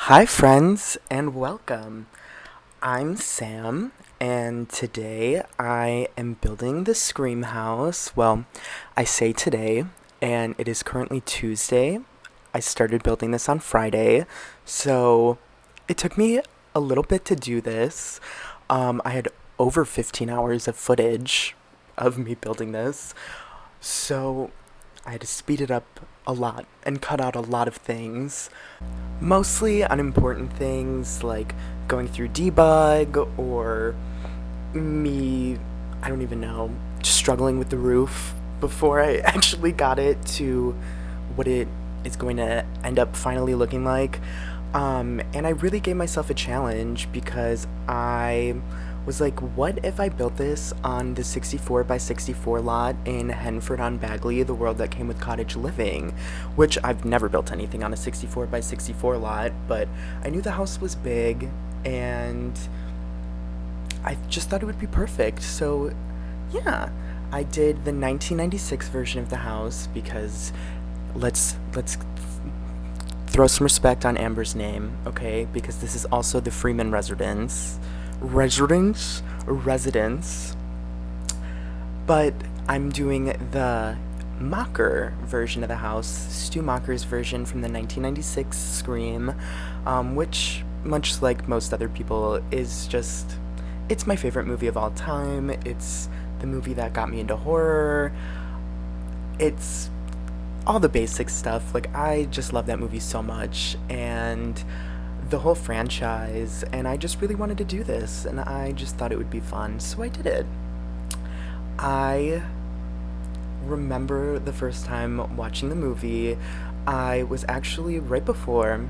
Hi, friends, and welcome. I'm Sam, and today I am building the Scream House. Well, I say today, and it is currently Tuesday. I started building this on Friday, so it took me a little bit to do this. I had over 15 hours of footage of me building this, so I had to speed it up a lot and cut out a lot of things. Mostly unimportant things like going through debug or me, I don't even know, struggling with the roof before I actually got it to what it is going to end up finally looking like. And I really gave myself a challenge because I was like, what if I built this on the 64 by 64 lot in Henford on Bagley, the world that came with cottage living, which I've never built anything on a 64 by 64 lot, but I knew the house was big and I just thought it would be perfect. So, yeah, I did the 1996 version of the house because let's throw some respect on Amber's name, okay? Because this is also the Freeman residence. But I'm doing the Macher version of the house, Stu Macher's version from the 1996 Scream, which, much like most other people, is just, it's my favorite movie of all time. It's the movie that got me into horror. It's all the basic stuff. Like, I just love that movie so much, and the whole franchise, and I just really wanted to do this, and I just thought it would be fun, so I did it. I remember the first time watching the movie. I was actually right before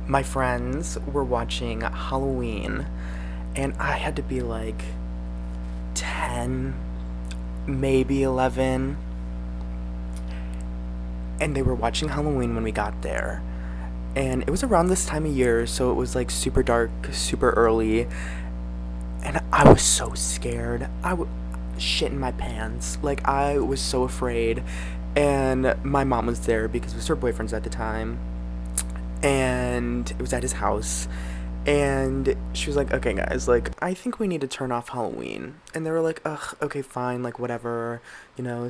my friends were watching Halloween, and I had to be like 10, maybe 11, and they were watching Halloween when we got there. And it was around this time of year, so it was like super dark, super early, and I was so scared. Shit in my pants. Like, I was so afraid, and my mom was there because it was her boyfriend's at the time, and it was at his house, and she was like, okay guys, like, I think we need to turn off Halloween. And they were like, ugh, okay, fine, like, whatever,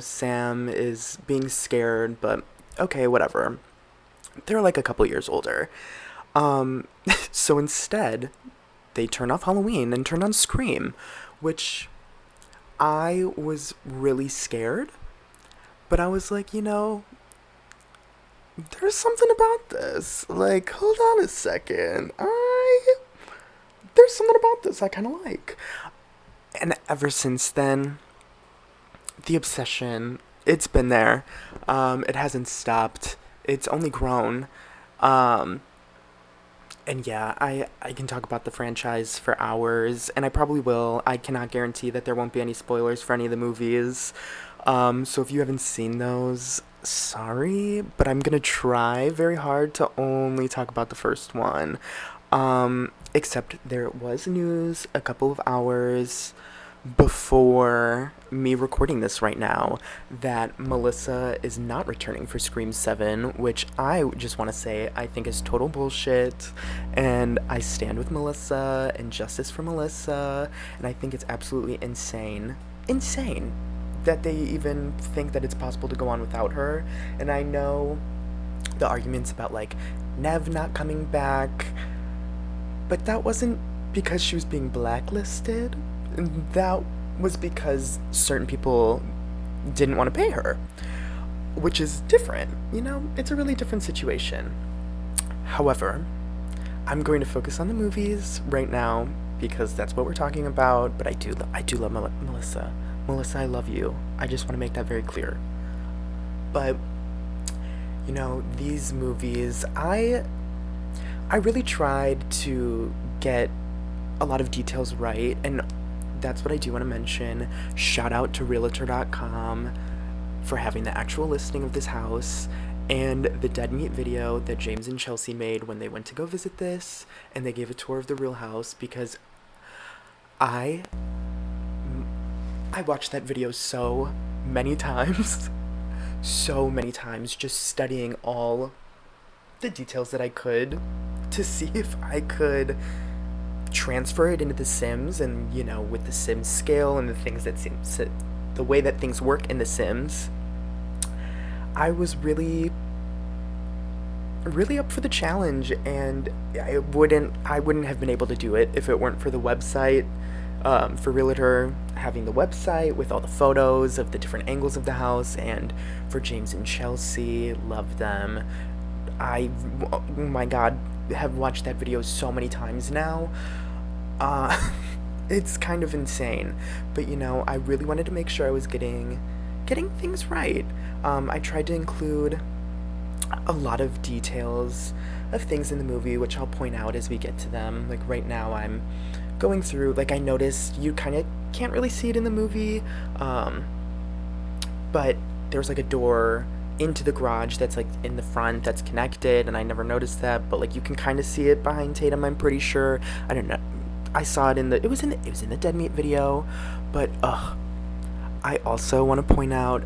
Sam is being scared, but okay, whatever. They're like a couple years older. Um, so instead, they turned off Halloween and turned on Scream, which I was really scared, but I was like, there's something about this. Like, hold on a second. There's something about this I kind of like. And ever since then, the obsession, it's been there. It hasn't stopped. It's only grown. Um, and yeah, I can talk about the franchise for hours, and I probably will. I cannot guarantee that there won't be any spoilers for any of the movies. So if you haven't seen those, sorry, but I'm gonna try very hard to only talk about the first one. Except there was news a couple of hours before me recording this right now that Melissa is not returning for Scream 7, which I just want to say I think is total bullshit, and I stand with Melissa and justice for Melissa, and I think it's absolutely insane that they even think that it's possible to go on without her. And I know the arguments about like Nev not coming back, but that wasn't because she was being blacklisted. That was because certain people didn't want to pay her, which is different. It's a really different situation. However, I'm going to focus on the movies right now because that's what we're talking about. But I do love Melissa. Melissa, I love you. I just want to make that very clear. But these movies, I really tried to get a lot of details right, and that's what I do want to mention. Shout out to realtor.com for having the actual listing of this house, and the Dead Meat video that James and Chelsea made when they went to go visit this, and they gave a tour of the real house, because I watched that video so many times, just studying all the details that I could to see if I could transfer it into the Sims, and with the Sims scale and the way that things work in the Sims, I was really really up for the challenge, and I wouldn't have been able to do it if it weren't for the website. For Realtor having the website with all the photos of the different angles of the house, and for James and Chelsea, love them. Oh my god, have watched that video so many times now. Uh, it's kind of insane, but I really wanted to make sure I was getting things right. I tried to include a lot of details of things in the movie, which I'll point out as we get to them. Like right now, I'm going through, like, I noticed you kind of can't really see it in the movie, but there's like a door into the garage that's like in the front that's connected, and I never noticed that, but like you can kind of see it behind Tatum, I'm pretty sure. I don't know. I saw it in the it was in the Dead Meat video, but I also want to point out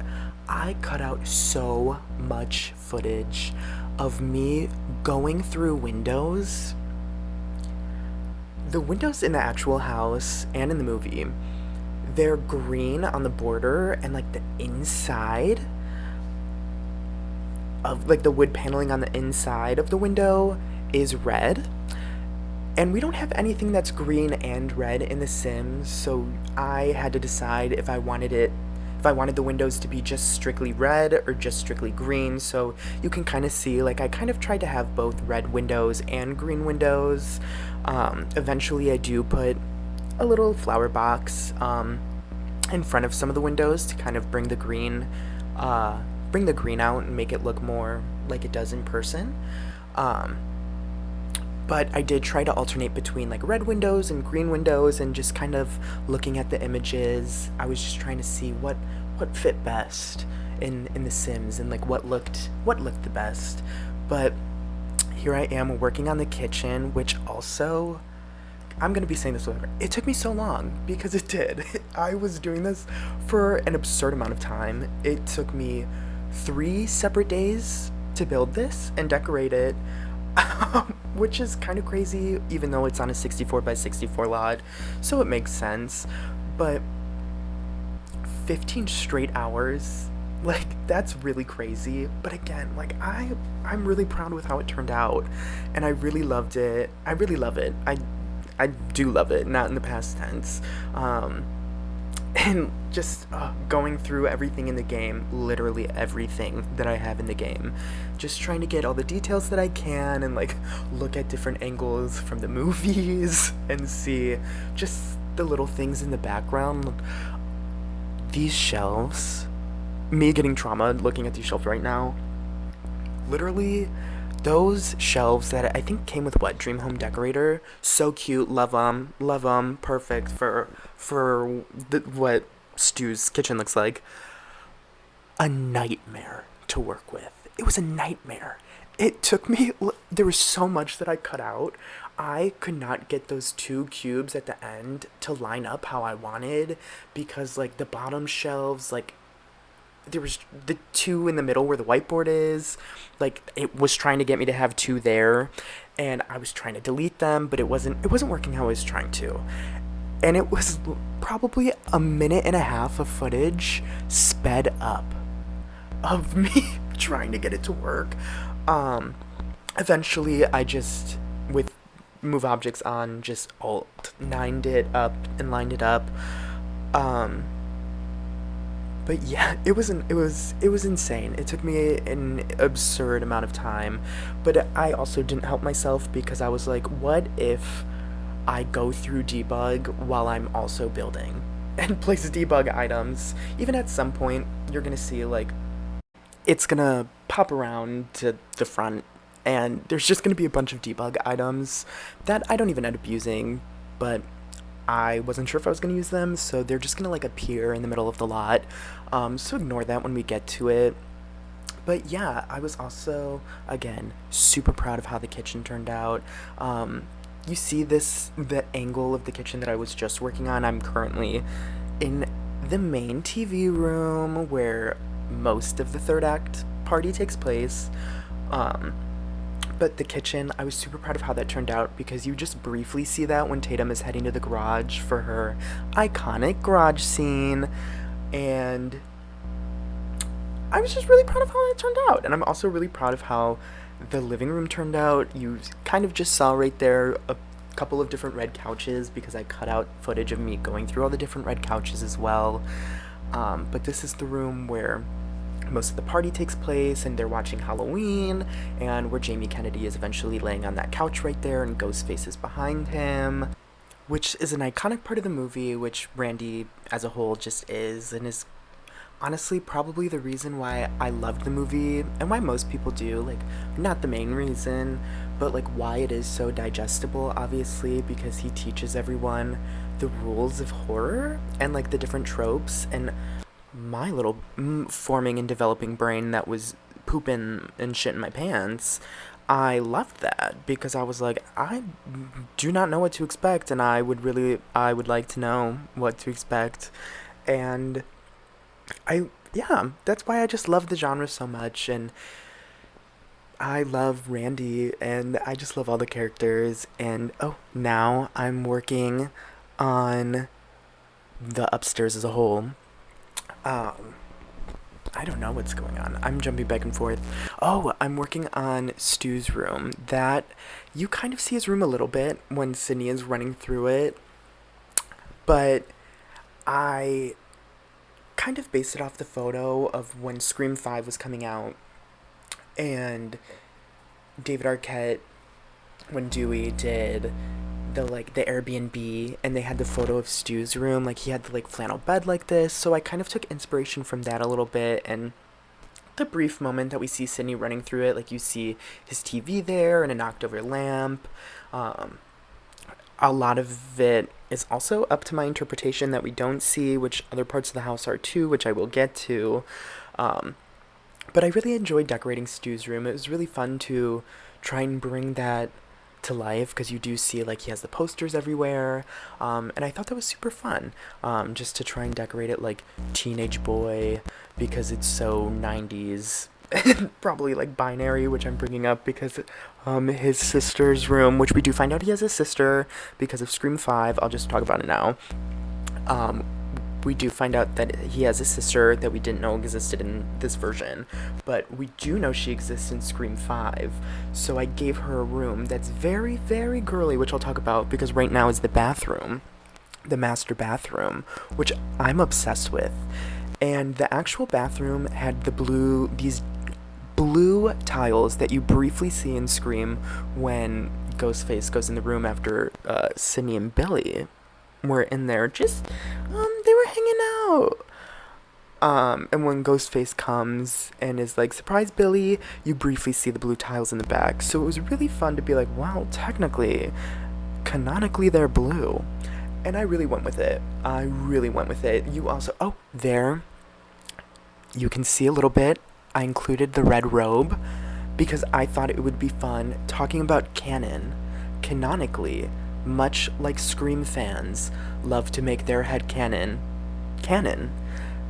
I cut out so much footage of me going through windows. The windows in the actual house and in the movie, they're green on the border, and like the inside of like the wood paneling on the inside of the window is red. And we don't have anything that's green and red in The Sims, so I had to decide if I wanted the windows to be just strictly red or just strictly green. So you can kind of see, like, I kind of tried to have both red windows and green windows. Eventually I do put a little flower box in front of some of the windows to kind of bring the green out and make it look more like it does in person. But I did try to alternate between like red windows and green windows, and just kind of looking at the images, I was just trying to see what fit best in The Sims, and like what looked the best. But here I am working on the kitchen, which also, I'm gonna be saying this forever. It took me so long, because it did. I was doing this for an absurd amount of time. It took me 3 separate days to build this and decorate it. Which is kind of crazy, even though it's on a 64 by 64 lot, so it makes sense. But 15 straight hours, like, that's really crazy. But again, like, I'm really proud with how it turned out, and I really loved it. I really love it. I do love it, not in the past tense. And just going through everything in the game, literally everything that I have in the game, just trying to get all the details that I can, and like look at different angles from the movies and see just the little things in the background. These shelves, me getting trauma looking at these shelves right now, literally those shelves that I think came with Dream Home Decorator, so cute, love them, perfect for what Stu's kitchen looks like. A nightmare to work with. It was a nightmare. It took me, there was so much that I cut out. I could not get those 2 cubes at the end to line up how I wanted, because like the bottom shelves, like there was the 2 in the middle where the whiteboard is, like it was trying to get me to have 2 there, and I was trying to delete them, but it wasn't working how I was trying to. And it was probably a minute and a half of footage sped up of me trying to get it to work. Eventually I just, with move objects on, just alt 9'd it up and lined it up. But yeah, it was insane. It took me an absurd amount of time, but I also didn't help myself, because I was like, what if I go through debug while I'm also building, and place debug items? Even at some point, you're gonna see like it's gonna pop around to the front, and there's just gonna be a bunch of debug items that I don't even end up using, but I wasn't sure if I was going to use them, so they're just going to like appear in the middle of the lot, so ignore that when we get to it. But yeah, I was also, again, super proud of how the kitchen turned out. You see the angle of the kitchen that I was just working on. I'm currently in the main TV room where most of the third act party takes place. But the kitchen, I was super proud of how that turned out because you just briefly see that when Tatum is heading to the garage for her iconic garage scene. And I was just really proud of how it turned out. And I'm also really proud of how the living room turned out. You kind of just saw right there a couple of different red couches because I cut out footage of me going through all the different red couches as well. But this is the room where most of the party takes place and they're watching Halloween, and where Jamie Kennedy is eventually laying on that couch right there and Ghostface is behind him, which is an iconic part of the movie, which Randy as a whole just is, and is honestly probably the reason why I loved the movie and why most people do. Like, not the main reason, but like why it is so digestible, obviously, because he teaches everyone the rules of horror and like the different tropes. And my little forming and developing brain that was pooping and shit in my pants, I loved that because I was like, I do not know what to expect, and I would like to know what to expect. And yeah, that's why I just love the genre so much, and I love Randy, and I just love all the characters. And oh, now I'm working on the upstairs as a whole. I don't know what's going on. I'm jumping back and forth. Oh, I'm working on Stu's room. That, you kind of see his room a little bit when Sydney is running through it. But I kind of based it off the photo of when Scream 5 was coming out. And David Arquette, when Dewey did the Airbnb, and they had the photo of Stu's room, like he had the flannel bed like this, so I kind of took inspiration from that a little bit. And the brief moment that we see Sydney running through it, like you see his TV there and a knocked over lamp. A lot of it is also up to my interpretation that we don't see, which other parts of the house are too, which I will get to. But I really enjoyed decorating Stu's room. It was really fun to try and bring that to life, because you do see he has the posters everywhere, and I thought that was super fun, just to try and decorate it like teenage boy, because it's so 90s, probably binary, which I'm bringing up because his sister's room, which we do find out he has a sister because of Scream 5, I'll just talk about it now. We do find out that he has a sister that we didn't know existed in this version, but we do know she exists in Scream 5. So I gave her a room that's very, very girly, which I'll talk about, because right now is the bathroom, the master bathroom, which I'm obsessed with. And the actual bathroom had these blue tiles that you briefly see in Scream when Ghostface goes in the room after Sydney and Billy were in there, just they were hanging out. And when Ghostface comes and is like, surprise Billy, you briefly see the blue tiles in the back. So it was really fun to be like, wow, canonically they're blue. And I really went with it. You also, there, you can see a little bit. I included the red robe because I thought it would be fun talking about canon. Canonically, much like Scream fans love to make their headcanon canon.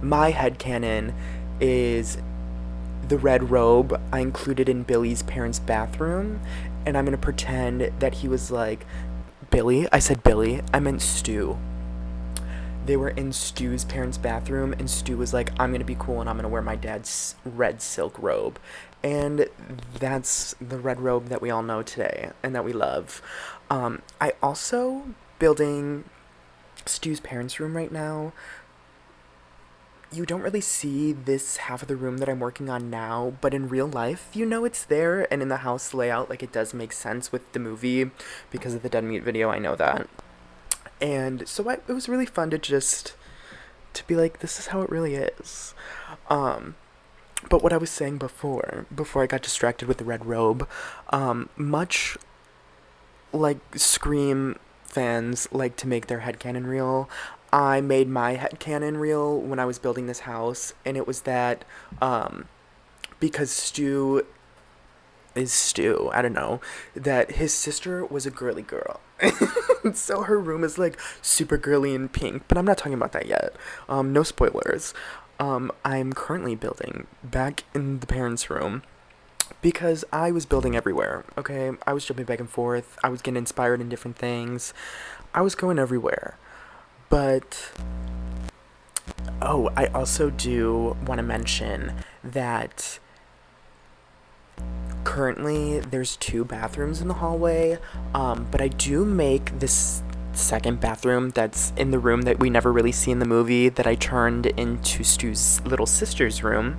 My headcanon is the red robe I included in Billy's parents' bathroom, and I'm going to pretend that he was like, Billy? I said Billy. I meant Stu. They were in Stu's parents' bathroom, and Stu was like, I'm going to be cool, and I'm going to wear my dad's red silk robe. And that's the red robe that we all know today, and that we love. I also, building Stu's parents' room right now, you don't really see this half of the room that I'm working on now, but in real life, it's there, and in the house layout, it does make sense with the movie, because of the Dead Meat video, I know that. And so it was really fun to be like, this is how it really is. But what I was saying before I got distracted with the red robe, much like Scream fans like to make their headcanon real, I made my headcanon real when I was building this house, and it was that, because Stu is Stu, I don't know, that his sister was a girly girl. So her room is super girly and pink, but I'm not talking about that yet. No spoilers. I'm currently building back in the parents' room because I was building everywhere, okay? I was jumping back and forth. I was getting inspired in different things. I was going everywhere. But, oh, I also do want to mention that currently there's 2 bathrooms in the hallway, but I do make this second bathroom that's in the room that we never really see in the movie that I turned into Stu's little sister's room.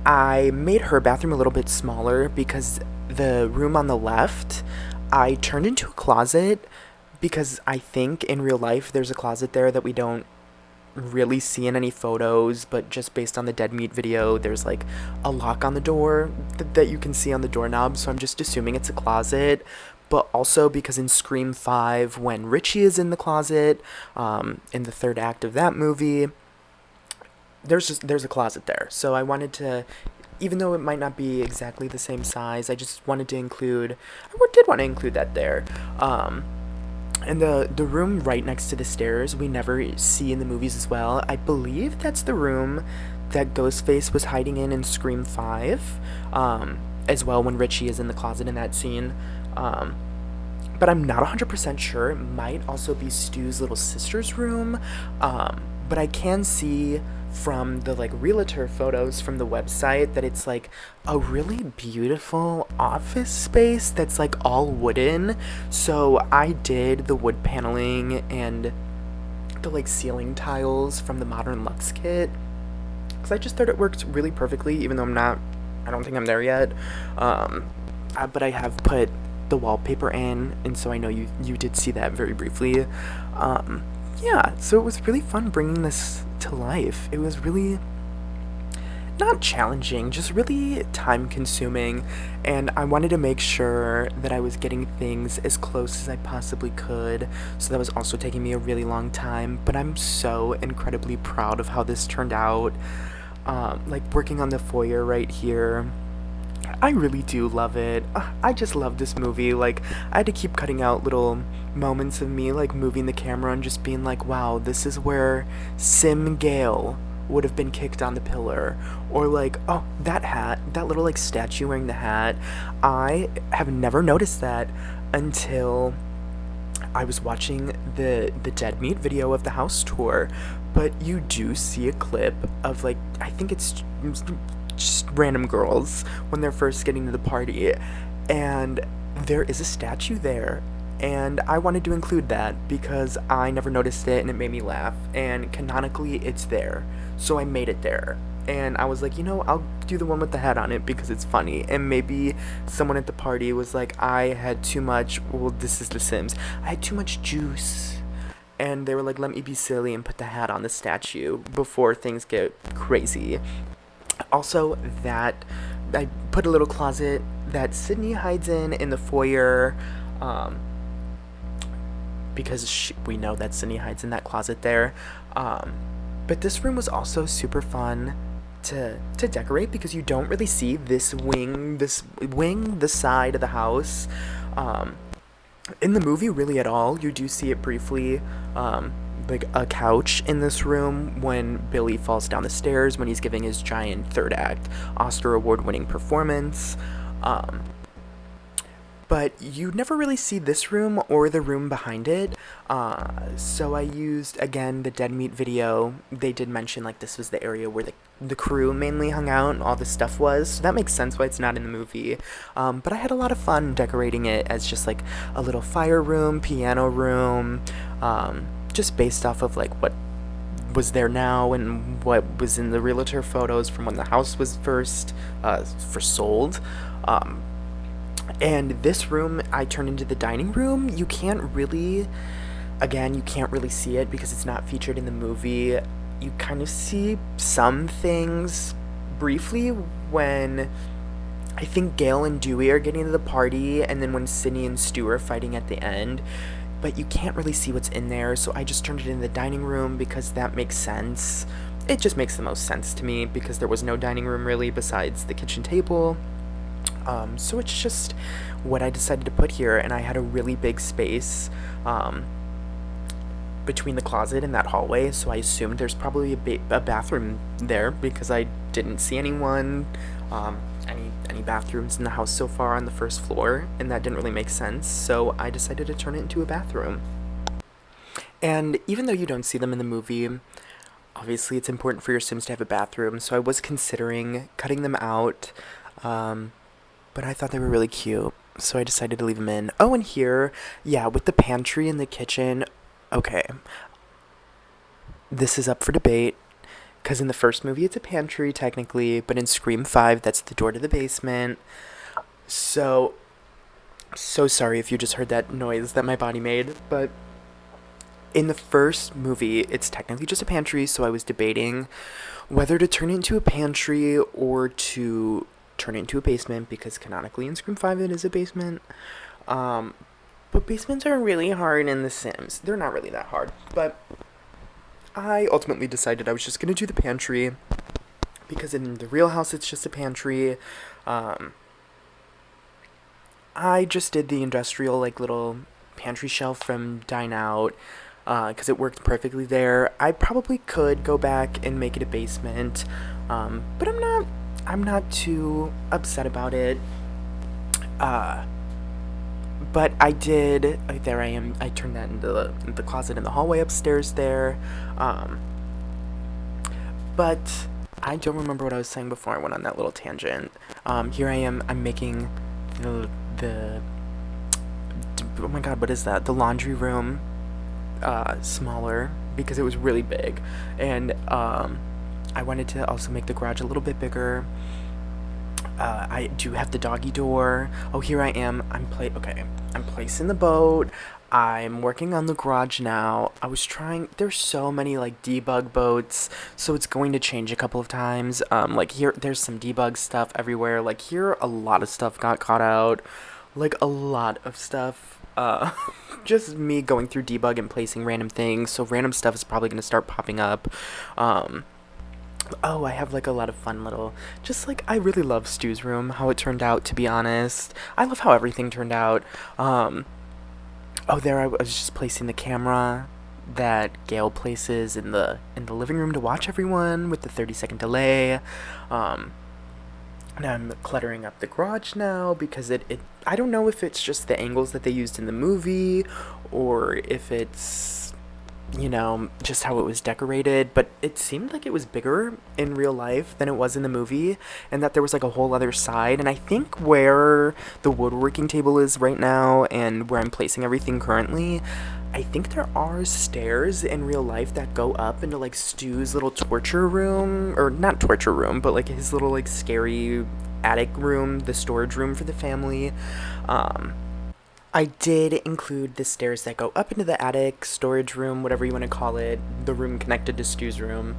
I made her bathroom a little bit smaller because the room on the left I turned into a closet because I think in real life there's a closet there that we don't really see in any photos, but just based on the dead meat video, there's like a lock on the door that you can see on the doorknob, so I'm just assuming it's a closet. But also because in Scream 5, when Richie is in the closet, in the third act of that movie, there's a closet there. So I wanted to, even though it might not be exactly the same size, I just wanted to include, I did want to include that there. And the room right next to the stairs, we never see in the movies as well. I believe that's the room that Ghostface was hiding in Scream 5, as well when Richie is in the closet in that scene. But I'm not 100% sure. It might also be Stu's little sister's room. But I can see from the like realtor photos from the website that it's like a really beautiful office space that's like all wooden. So I did the wood paneling and the like ceiling tiles from the Modern Lux kit because I just thought it worked really perfectly, even though I don't think I'm there yet. But I have put the wallpaper in, and so I know you did see that very briefly. Yeah, so it was really fun bringing this to life. It was really not challenging, just really time consuming, and I wanted to make sure that I was getting things as close as I possibly could, so that was also taking me a really long time, but I'm so incredibly proud of how this turned out. Like working on the foyer right here, I really do love it. I just love this movie. Like, I had to keep cutting out little moments of me, like, moving the camera and just being like, wow, this is where Sim Gale would have been kicked on the pillar. Or, like, oh, that hat, that little, like, statue wearing the hat. I have never noticed that until I was watching the Dead Meat video of the house tour. But you do see a clip of, like, I think it's just random girls when they're first getting to the party, and there is a statue there, and I wanted to include that because I never noticed it and it made me laugh, and canonically it's there, so I made it there. And I was like, I'll do the one with the head on it because it's funny. And maybe someone at the party was like, I had too much, well, this is The Sims, I had too much juice, and they were like, let me be silly and put the hat on the statue before things get crazy. Also, that I put a little closet that Sydney hides in the foyer, because we know that Sydney hides in that closet there. But this room was also super fun to decorate because you don't really see this wing, the side of the house, in the movie really at all. You do see it briefly, like a couch in this room when Billy falls down the stairs when he's giving his giant third act Oscar award-winning performance. But you never really see this room or the room behind it. So I used, again, the Dead Meat video. They did mention like this was the area where the crew mainly hung out and all this stuff was. So that makes sense why it's not in the movie. But I had a lot of fun decorating it as just like a little fire room, piano room, just based off of like what was there now and what was in the realtor photos from when the house was first sold. And this room I turned into the dining room. You can't really see it because it's not featured in the movie. You kind of see some things briefly when I think Gail and Dewey are getting to the party, and then when Sydney and Stu are fighting at the end. But you can't really see what's in there, so I just turned it in the dining room because that makes sense. It just makes the most sense to me because there was no dining room really besides the kitchen table. So it's just what I decided to put here, and I had a really big space. between the closet and that hallway, so I assumed there's probably a bathroom there because I didn't see anyone, any bathrooms in the house so far on the first floor, and that didn't really make sense, so I decided to turn it into a bathroom. And even though you don't see them in the movie, obviously it's important for your Sims to have a bathroom, so I was considering cutting them out, but I thought they were really cute, so I decided to leave them in. Oh, and here, yeah, with the pantry and the kitchen, okay, this is up for debate, because in the first movie it's a pantry, technically, but in Scream 5, that's the door to the basement. So sorry if you just heard that noise that my body made, but in the first movie, it's technically just a pantry, so I was debating whether to turn it into a pantry or to turn it into a basement, because canonically in Scream 5 it is a basement. But basements are really hard in The Sims. They're not really that hard, but I ultimately decided I was just going to do the pantry, because in the real house it's just a pantry. I just did the industrial, like, little pantry shelf from Dine Out, because it worked perfectly there. I probably could go back and make it a basement, but I'm not too upset about it. But I did, there I am, I turned that into the closet in the hallway upstairs there. But I don't remember what I was saying before I went on that little tangent. Here I am, I'm making the oh my god, what is that? The laundry room smaller, because it was really big, and I wanted to also make the garage a little bit bigger. I do have the doggy door. Oh, here I am. I'm placing the boat. I'm working on the garage now. There's so many, like, debug boats, so it's going to change a couple of times. Like, here, there's some debug stuff everywhere. Like, here, a lot of stuff got caught out. Like, a lot of stuff. Just me going through debug and placing random things, so random stuff is probably going to start popping up. Oh, I have, like, a lot of fun little, just, like, I really love Stu's room, how it turned out, to be honest. I love how everything turned out. Oh, there I was just placing the camera that Gail places in the living room to watch everyone with the 30-second delay. And I'm cluttering up the garage now because I don't know if it's just the angles that they used in the movie or if it's, just how it was decorated, but it seemed like it was bigger in real life than it was in the movie, and that there was, like, a whole other side. And I think where the woodworking table is right now and where I'm placing everything currently, I think there are stairs in real life that go up into, like, Stu's little torture room, or not torture room, but, like, his little, like, scary attic room, the storage room for the family. I did include the stairs that go up into the attic, storage room, whatever you want to call it, the room connected to Stu's room,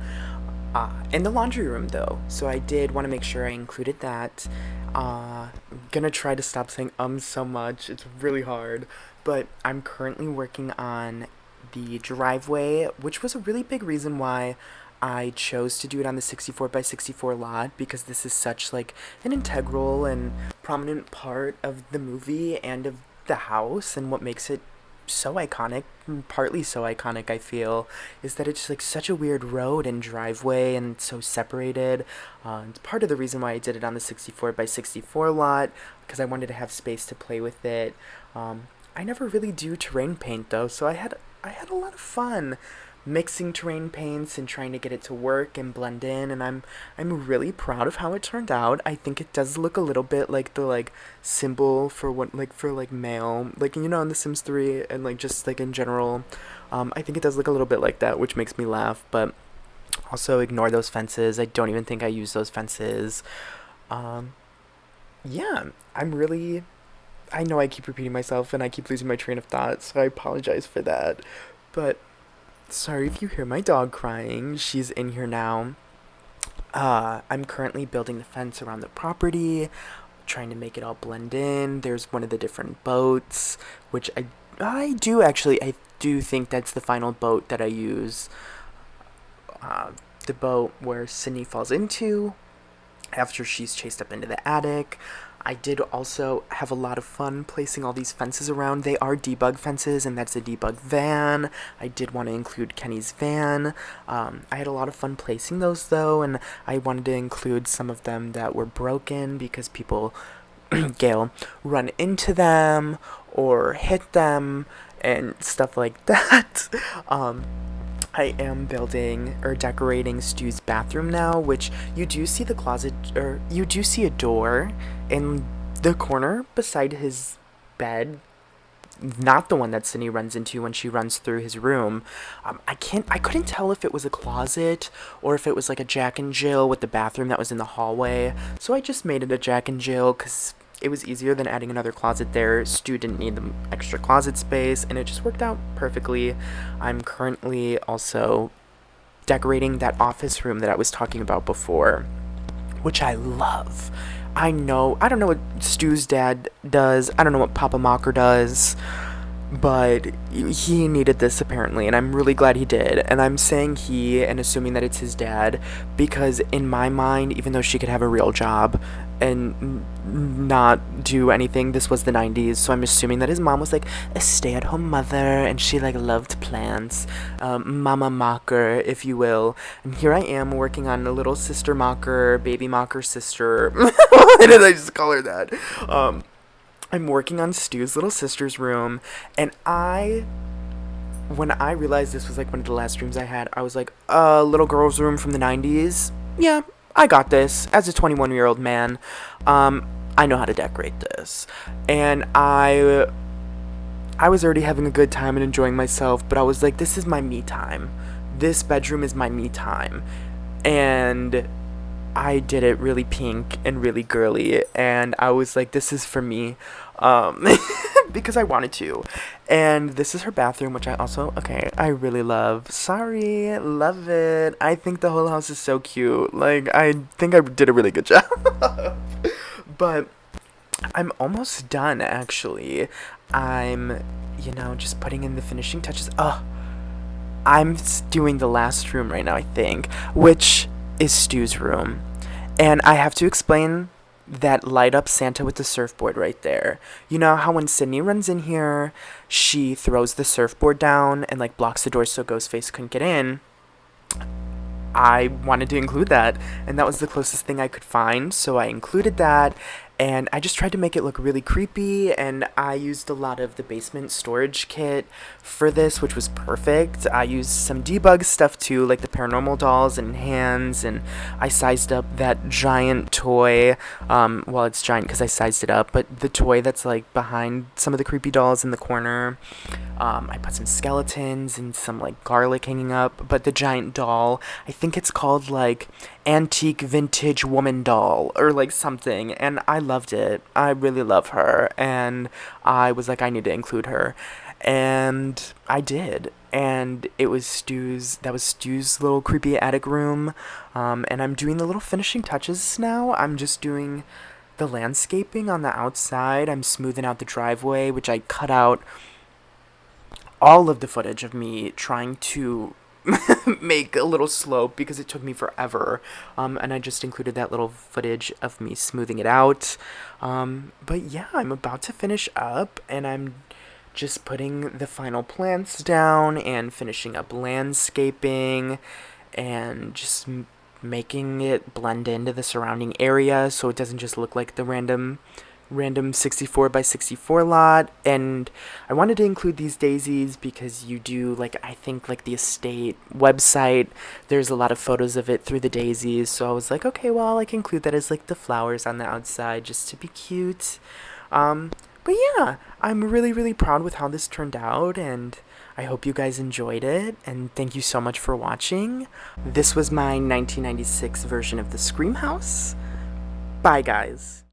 and the laundry room, though. So I did want to make sure I included that. Gonna try to stop saying so much. It's really hard. But I'm currently working on the driveway, which was a really big reason why I chose to do it on the 64x64 lot, because this is such, like, an integral and prominent part of the movie and of the house, and what makes it so iconic, partly so iconic, I feel, is that it's, like, such a weird road and driveway and so separated. It's part of the reason why I did it on the 64x64 lot, because I wanted to have space to play with it. I never really do terrain paint, though, so I had a lot of fun mixing terrain paints and trying to get it to work and blend in, and I'm really proud of how it turned out. I think it does look a little bit like the, like, symbol for what, like, for, like, mail, like, in The Sims 3, and, like, just, like, in general. I think it does look a little bit like that, which makes me laugh, but also ignore those fences. I don't even think I use those fences. Yeah, I know I keep repeating myself and I keep losing my train of thought, so I apologize for that. But sorry if you hear my dog crying. She's in here now. I'm currently building the fence around the property, trying to make it all blend in. There's one of the different boats, which I do think that's the final boat that I use. The boat where Sydney falls into after she's chased up into the attic. I did also have a lot of fun placing all these fences around. They are debug fences, and that's a debug van. I did want to include Kenny's van. I had a lot of fun placing those, though, and I wanted to include some of them that were broken because people, Gail, run into them or hit them and stuff like that. I am building or decorating Stu's bathroom now, which you do see the closet, or you do see a door in the corner beside his bed. Not the one that Sydney runs into when she runs through his room. I couldn't tell if it was a closet or if it was like a Jack and Jill with the bathroom that was in the hallway. So I just made it a Jack and Jill because it was easier than adding another closet there. Stu didn't need the extra closet space, and it just worked out perfectly. I'm currently also decorating that office room that I was talking about before, which I love. I don't know what Stu's dad does. I don't know what Papa Macher does, but he needed this apparently, and I'm really glad he did. And I'm saying he and assuming that it's his dad because in my mind, even though she could have a real job and not do anything, this was the 90s, so I'm assuming that his mom was like a stay-at-home mother and she like loved plants, Mama Macher, if you will. And here I am working on a little sister Macher, baby Macher sister. Why did I just call her that? I'm working on Stu's little sister's room, and when I realized this was like one of the last dreams I had, I was like, little girl's room from the 90s? Yeah, I got this. As a 21-year-old man, I know how to decorate this. And I was already having a good time and enjoying myself, but I was like, this is my me time. This bedroom is my me time. And I did it really pink and really girly, and I was like, this is for me, because I wanted to. And this is her bathroom, which I really love. Sorry, love it. I think the whole house is so cute. Like, I think I did a really good job. But I'm almost done, actually. I'm, just putting in the finishing touches. I'm doing the last room right now, I think, which is Stu's room. And I have to explain that light up Santa with the surfboard right there. You know how when Sydney runs in here, she throws the surfboard down and like blocks the door so Ghostface couldn't get in? I wanted to include that, and that was the closest thing I could find, so I included that. And I just tried to make it look really creepy, and I used a lot of the basement storage kit for this, which was perfect. I used some debug stuff too, like the paranormal dolls and hands, and I sized up that giant toy. Well, it's giant because I sized it up, but the toy that's like behind some of the creepy dolls in the corner. I put some skeletons and some like garlic hanging up, but the giant doll, I think it's called like antique vintage woman doll or like something, and I loved it. I really love her, and I was like, I need to include her, and I did. And that was Stu's little creepy attic room, and I'm doing the little finishing touches now. I'm just doing the landscaping on the outside. I'm smoothing out the driveway, which I cut out all of the footage of me trying to make a little slope because it took me forever, and I just included that little footage of me smoothing it out. But yeah, I'm about to finish up, and I'm just putting the final plants down and finishing up landscaping and just making it blend into the surrounding area so it doesn't just look like the random 64 by 64 lot. And I wanted to include these daisies because you do, like, I think like the estate website, there's a lot of photos of it through the daisies, so I was like, okay, well, I can include that as like the flowers on the outside just to be cute. But yeah, I'm really proud with how this turned out, and I hope you guys enjoyed it, and thank you so much for watching. This was my 1996 version of the Scream House. Bye, guys.